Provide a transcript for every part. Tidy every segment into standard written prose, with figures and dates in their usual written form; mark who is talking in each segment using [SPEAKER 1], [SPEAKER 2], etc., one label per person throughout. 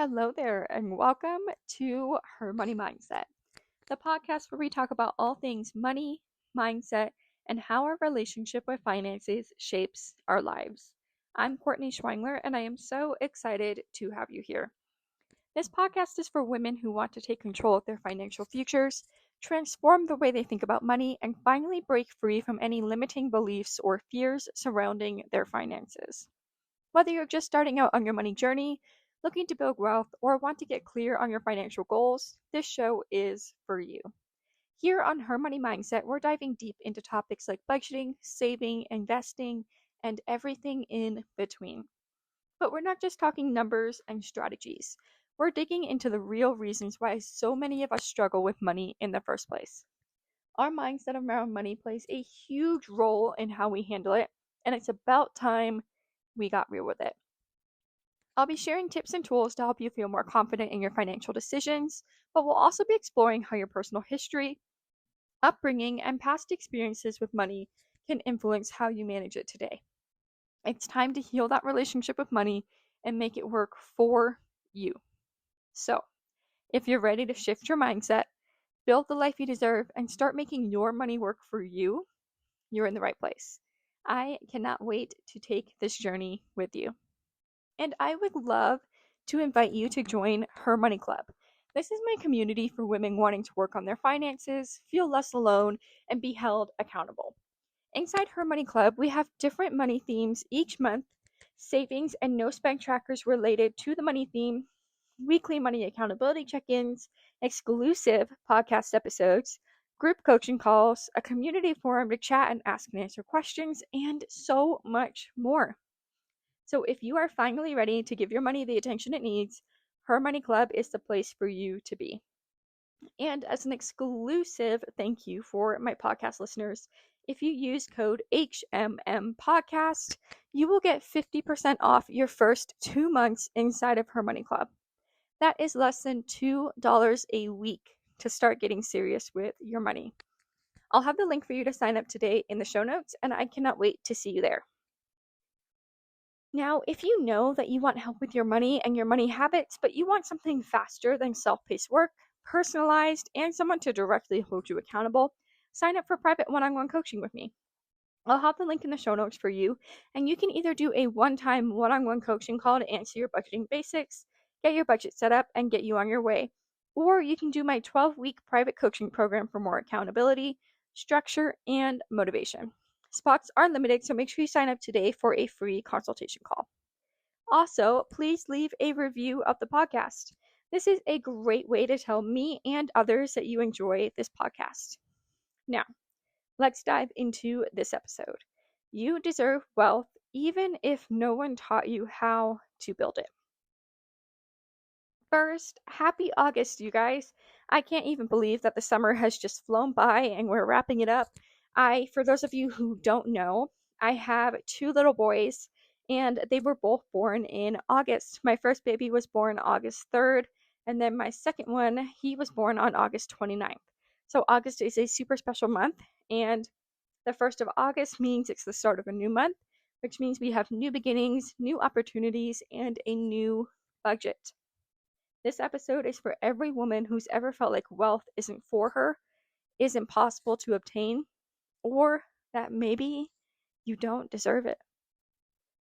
[SPEAKER 1] Hello there, and welcome to Her Money Mindset, the podcast where we talk about all things money, mindset, and how our relationship with finances shapes our lives. I'm Courtney Schwengler, and I am so excited to have you here. This podcast is for women who want to take control of their financial futures, transform the way they think about money, and finally break free from any limiting beliefs or fears surrounding their finances. Whether you're just starting out on your money journey, looking to build wealth, or want to get clear on your financial goals, this show is for you. Here on Her Money Mindset, we're diving deep into topics like budgeting, saving, investing, and everything in between. But we're not just talking numbers and strategies. We're digging into the real reasons why so many of us struggle with money in the first place. Our mindset around money plays a huge role in how we handle it, and it's about time we got real with it. I'll be sharing tips and tools to help you feel more confident in your financial decisions, but we'll also be exploring how your personal history, upbringing, and past experiences with money can influence how you manage it today. It's time to heal that relationship with money and make it work for you. So, if you're ready to shift your mindset, build the life you deserve, and start making your money work for you, you're in the right place. I cannot wait to take this journey with you. And I would love to invite you to join Her Money Club. This is my community for women wanting to work on their finances, feel less alone, and be held accountable. Inside Her Money Club, we have different money themes each month, savings and no spend trackers related to the money theme, weekly money accountability check-ins, exclusive podcast episodes, group coaching calls, a community forum to chat and ask and answer questions, and so much more. So if you are finally ready to give your money the attention it needs, Her Money Club is the place for you to be. And as an exclusive thank you for my podcast listeners, if you use code HMM Podcast, you will get 50% off your first 2 months inside of Her Money Club. That is less than $2 a week to start getting serious with your money. I'll have the link for you to sign up today in the show notes, and I cannot wait to see you there. Now, if you know that you want help with your money and your money habits, but you want something faster than self paced work, personalized, and someone to directly hold you accountable, sign up for private one on one coaching with me. I'll have the link in the show notes for you, and you can either do a one time one on one coaching call to answer your budgeting basics, get your budget set up, and get you on your way, or you can do my 12-week private coaching program for more accountability, structure, and motivation. Spots are limited, so make sure you sign up today for a free consultation call. Also, please leave a review of the podcast. This is a great way to tell me and others that you enjoy this podcast. Now, let's dive into this episode. You deserve wealth even if no one taught you how to build it. First, happy August, you guys. I can't even believe that the summer has just flown by and we're wrapping it up. For those of you who don't know, I have 2 little boys and they were both born in August. My first baby was born August 3rd, and then my second one, he was born on August 29th. So August is a super special month, and the 1st of August means it's the start of a new month, which means we have new beginnings, new opportunities, and a new budget. This episode is for every woman who's ever felt like wealth isn't for her, isn't possible to obtain, or that maybe you don't deserve it.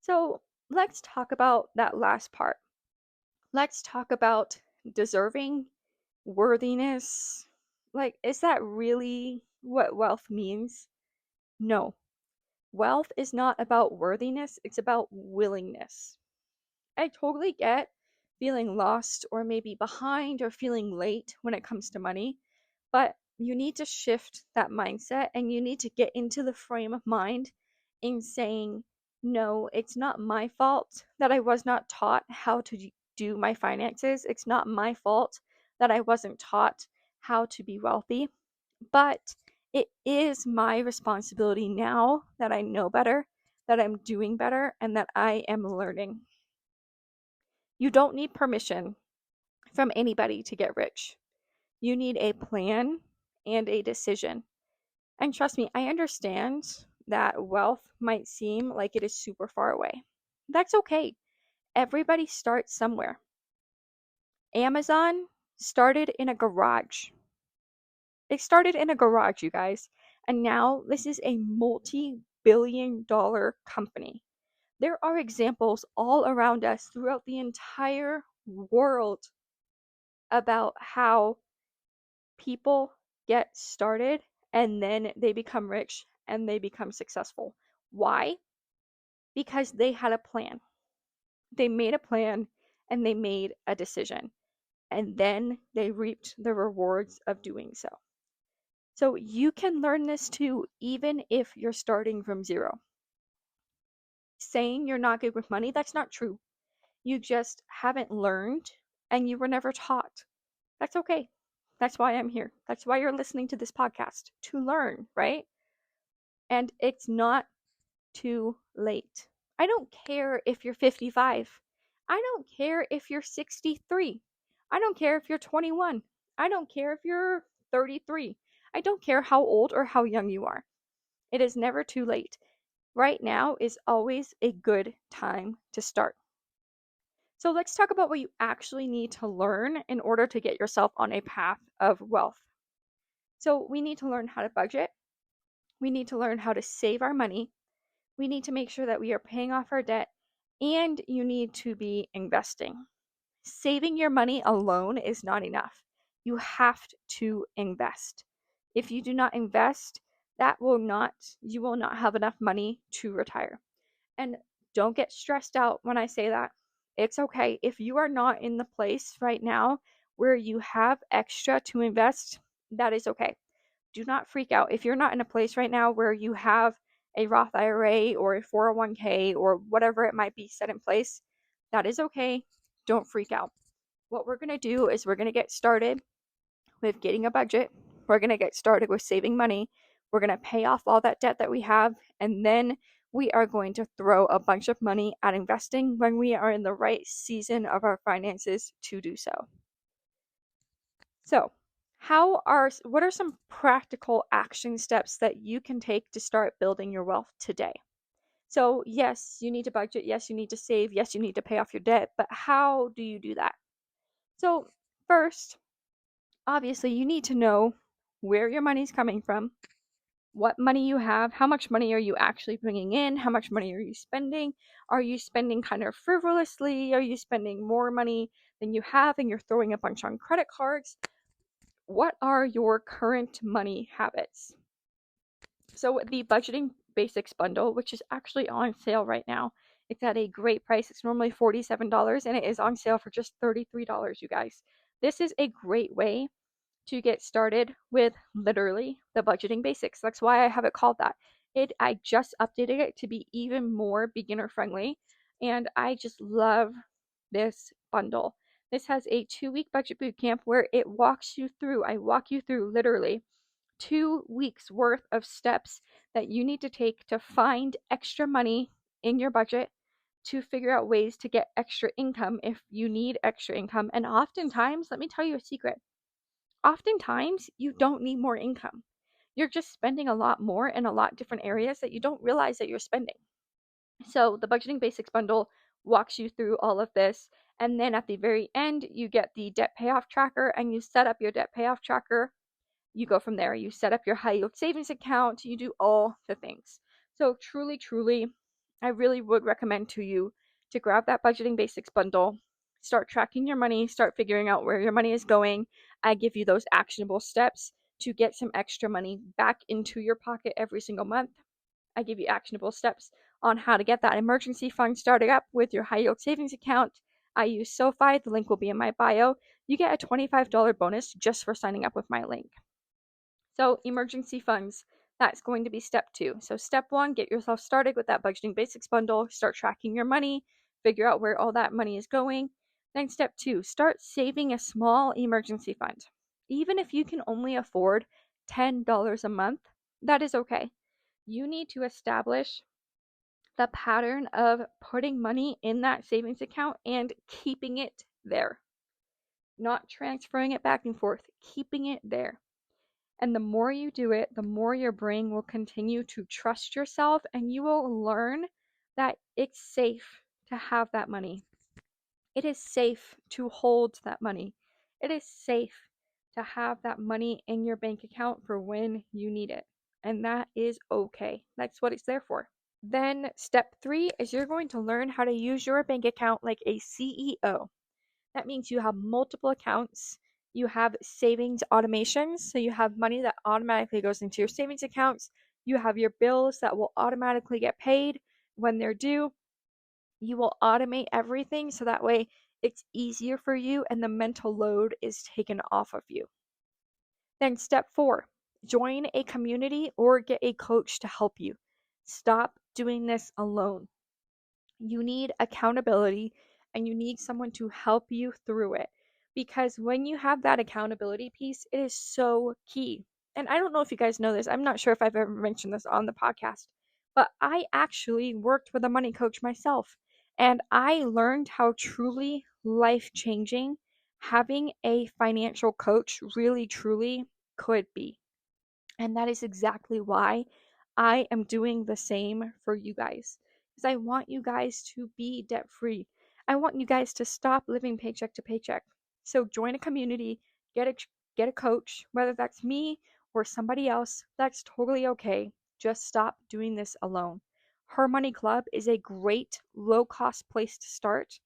[SPEAKER 1] So let's talk about that last part. Let's talk about deserving, worthiness. Like, is that really what wealth means? No. Wealth is not about worthiness, it's about willingness. I totally get feeling lost or maybe behind or feeling late when it comes to money, but you need to shift that mindset and you need to get into the frame of mind in saying, no, it's not my fault that I was not taught how to do my finances. It's not my fault that I wasn't taught how to be wealthy, but it is my responsibility now that I know better, that I'm doing better, and that I am learning. You don't need permission from anybody to get rich. You need a plan and a decision. And trust me, I understand that wealth might seem like it is super far away. That's okay. Everybody starts somewhere. Amazon started in a garage. It started in a garage, you guys, and now this is a multi-billion-dollar company. There are examples all around us throughout the entire world about how people get started and then they become rich and they become successful. Why? Because they had a plan. They made a plan and they made a decision, and then they reaped the rewards of doing so. So you can learn this too, even if you're starting from zero. Saying you're not good with money, that's not true. You just haven't learned and you were never taught. That's okay. That's why I'm here. That's why you're listening to this podcast, to learn, right? And it's not too late. I don't care if you're 55. I don't care if you're 63. I don't care if you're 21. I don't care if you're 33. I don't care how old or how young you are. It is never too late. Right now is always a good time to start. So let's talk about what you actually need to learn in order to get yourself on a path of wealth. So we need to learn how to budget. We need to learn how to save our money. We need to make sure that we are paying off our debt, and you need to be investing. Saving your money alone is not enough. You have to invest. If you do not invest, you will not have enough money to retire. And don't get stressed out when I say that. It's okay. If you are not in the place right now where you have extra to invest, that is okay. Do not freak out. If you're not in a place right now where you have a Roth IRA or a 401k or whatever it might be set in place, that is okay. Don't freak out. What we're going to do is we're going to get started with getting a budget. We're going to get started with saving money. We're going to pay off all that debt that we have, and then we are going to throw a bunch of money at investing when we are in the right season of our finances to do so. So, what are some practical action steps that you can take to start building your wealth today? So, yes, you need to budget, yes, you need to save, yes, you need to pay off your debt, but how do you do that? So, first, obviously, you need to know where your money's coming from, what money you have, how much money are you actually bringing in, how much money are you spending? Are you spending kind of frivolously? Are you spending more money than you have and you're throwing a bunch on credit cards? What are your current money habits? So the budgeting basics bundle, which is actually on sale right now, it's at a great price. It's normally $47 and it is on sale for just $33, you guys. This is a great way to get started with literally the budgeting basics. That's why I have it called that. I just updated it to be even more beginner friendly, and I just love this bundle. This has a 2-week budget boot camp where I walk you through literally 2 weeks worth of steps that you need to take to find extra money in your budget, to figure out ways to get extra income if you need extra income. And oftentimes, let me tell you a secret, oftentimes you don't need more income. You're just spending a lot more in a lot different areas that you don't realize that you're spending. So the budgeting basics bundle walks you through all of this. And then at the very end, you get the debt payoff tracker and you set up your debt payoff tracker. You go from there. You set up your high yield savings account. You do all the things. So truly, truly, I really would recommend to you to grab that budgeting basics bundle, start tracking your money, start figuring out where your money is going. I give you those actionable steps to get some extra money back into your pocket every single month. I give you actionable steps on how to get that emergency fund started up with your high yield savings account. I use SoFi. The link will be in my bio. You get a $25 bonus just for signing up with my link. So emergency funds, that's going to be step 2. So step 1, get yourself started with that budgeting basics bundle, start tracking your money, figure out where all that money is going. Then step 2, start saving a small emergency fund. Even if you can only afford $10 a month, that is okay. You need to establish the pattern of putting money in that savings account and keeping it there. Not transferring it back and forth, keeping it there. And the more you do it, the more your brain will continue to trust yourself, and you will learn that it's safe to have that money. It is safe to hold that money. It is safe to have that money in your bank account for when you need it. And that is okay. That's what it's there for. Then, step 3 is you're going to learn how to use your bank account like a CEO. That means you have multiple accounts. You have savings automations. So you have money that automatically goes into your savings accounts. You have your bills that will automatically get paid when they're due. You will automate everything so that way it's easier for you and the mental load is taken off of you. Then, step 4, join a community or get a coach to help you. Stop doing this alone. You need accountability and you need someone to help you through it. Because when you have that accountability piece, it is so key. And I don't know if you guys know this, I'm not sure if I've ever mentioned this on the podcast, but I actually worked with a money coach myself. And I learned how truly life changing having a financial coach really truly could be. And that is exactly why I am doing the same for you guys. Because I want you guys to be debt free. I want you guys to stop living paycheck to paycheck. So join a community, get a get a coach, whether that's me or somebody else. That's totally okay. Just stop doing this alone. Her Money Club is a great low cost place to start.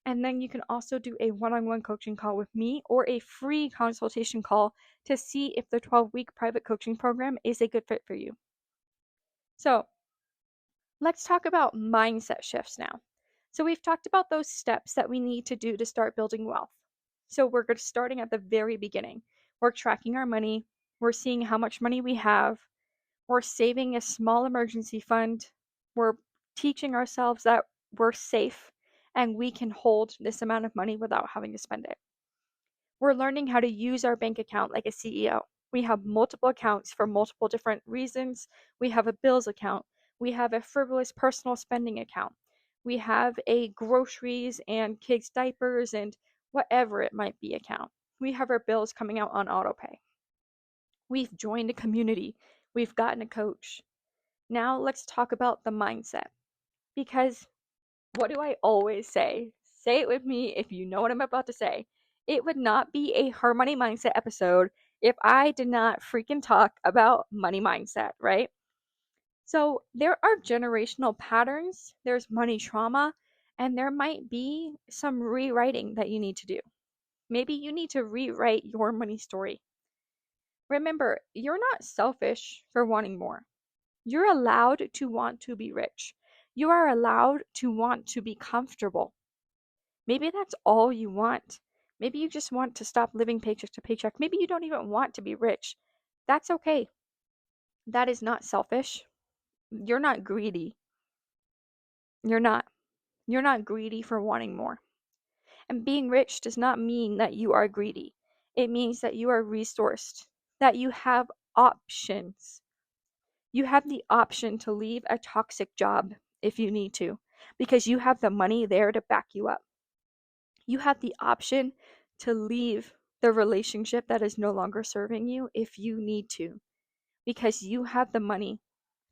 [SPEAKER 1] And then you can also do a one-on-one coaching call with me or a free consultation call to see if the 12-week private coaching program is a good fit for you. So let's talk about mindset shifts now. So we've talked about those steps that we need to do to start building wealth. So we're starting at the very beginning. We're tracking our money. We're seeing how much money we have. We're saving a small emergency fund. We're teaching ourselves that we're safe and we can hold this amount of money without having to spend it. We're learning how to use our bank account like a CEO. We have multiple accounts for multiple different reasons. We have a bills account. We have a frivolous personal spending account. We have a groceries and kids' diapers and whatever it might be account. We have our bills coming out on auto pay. We've joined a community. We've gotten a coach. Now let's talk about the mindset. Because what do I always say? Say it with me if you know what I'm about to say. It would not be a Her Money Mindset episode if I did not freaking talk about money mindset, right? So there are generational patterns, there's money trauma, and there might be some rewriting that you need to do. Maybe you need to rewrite your money story. Remember, you're not selfish for wanting more. You're allowed to want to be rich. You are allowed to want to be comfortable. Maybe that's all you want. Maybe you just want to stop living paycheck to paycheck. Maybe you don't even want to be rich. That's okay. That is not selfish. You're not greedy. You're not. You're not greedy for wanting more. And being rich does not mean that you are greedy. It means that you are resourced, that you have options. You have the option to leave a toxic job if you need to, because you have the money there to back you up. You have the option to leave the relationship that is no longer serving you if you need to, because you have the money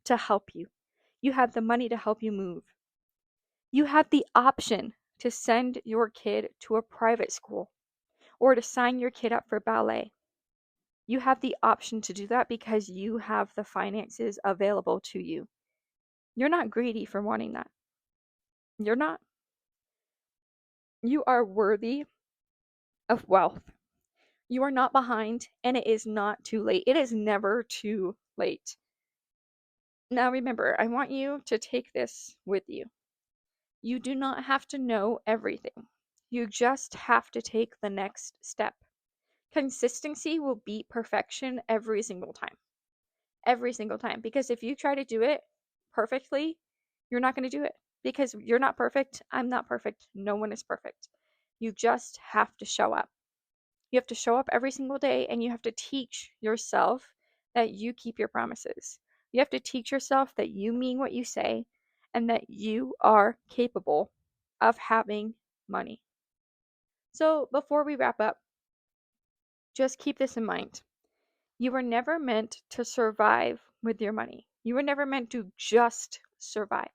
[SPEAKER 1] to help you. You have the money to help you move. You have the option to send your kid to a private school or to sign your kid up for ballet. You have the option to do that because you have the finances available to you. You're not greedy for wanting that. You're not. You are worthy of wealth. You are not behind, and it is not too late. It is never too late. Now remember, I want you to take this with you. You do not have to know everything. You just have to take the next step. Consistency will beat perfection every single time. Every single time. Because if you try to do it perfectly, you're not going to do it. Because you're not perfect. I'm not perfect. No one is perfect. You just have to show up. You have to show up every single day and you have to teach yourself that you keep your promises. You have to teach yourself that you mean what you say and that you are capable of having money. So before we wrap up, just keep this in mind. You were never meant to survive with your money. You were never meant to just survive.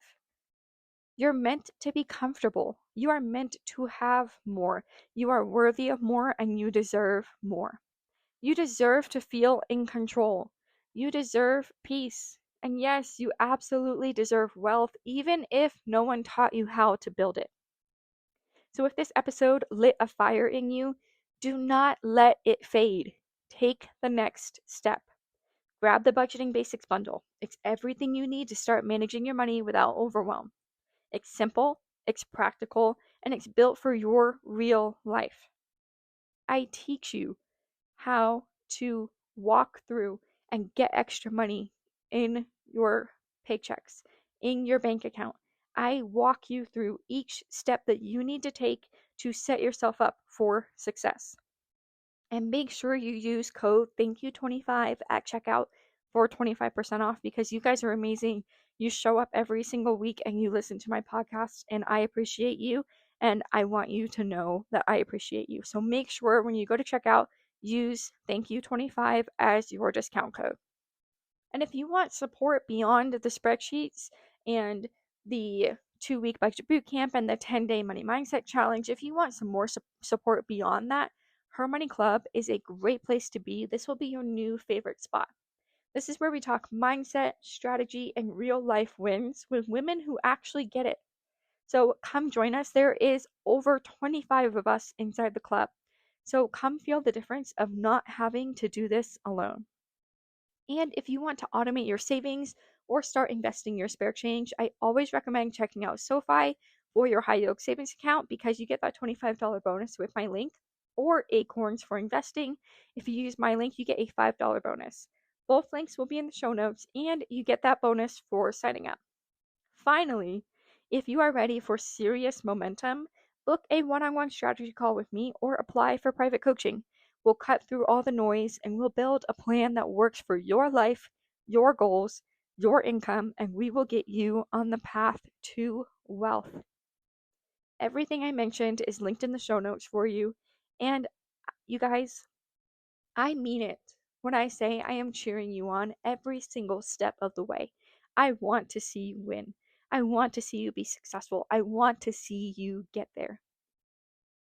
[SPEAKER 1] You're meant to be comfortable. You are meant to have more. You are worthy of more and you deserve more. You deserve to feel in control. You deserve peace. And yes, you absolutely deserve wealth, even if no one taught you how to build it. So if this episode lit a fire in you, do not let it fade. Take the next step. Grab the Budgeting Basics bundle. It's everything you need to start managing your money without overwhelm. It's simple, it's practical, and it's built for your real life. I teach you how to walk through and get extra money in your paychecks, in your bank account. I walk you through each step that you need to take to set yourself up for success. And make sure you use code THANKYOU25 at checkout for 25% off because you guys are amazing. You show up every single week and you listen to my podcast, and I appreciate you. And I want you to know that I appreciate you. So make sure when you go to checkout, use THANKYOU25 as your discount code. And if you want support beyond the spreadsheets and the 2-week budget bootcamp and the 10-day money mindset challenge, if you want some more support beyond that, Her Money Club is a great place to be. This will be your new favorite spot. This is where we talk mindset, strategy, and real life wins with women who actually get it. So come join us. There is over 25 of us inside the club. So come feel the difference of not having to do this alone. And if you want to automate your savings or start investing your spare change, I always recommend checking out SoFi for your high yield savings account because you get that $25 bonus with my link, or Acorns for investing. If you use my link, you get a $5 bonus. Both links will be in the show notes, and you get that bonus for signing up. Finally, if you are ready for serious momentum, book a one-on-one strategy call with me or apply for private coaching. We'll cut through all the noise and we'll build a plan that works for your life, your goals, your income, and we will get you on the path to wealth. Everything I mentioned is linked in the show notes for you. And you guys, I mean it when I say I am cheering you on every single step of the way. I want to see you win. I want to see you be successful. I want to see you get there.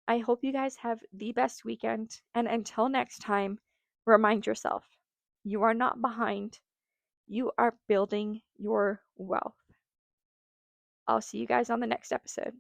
[SPEAKER 1] I hope you guys have the best weekend. And until next time, remind yourself you are not behind. You are building your wealth. I'll see you guys on the next episode.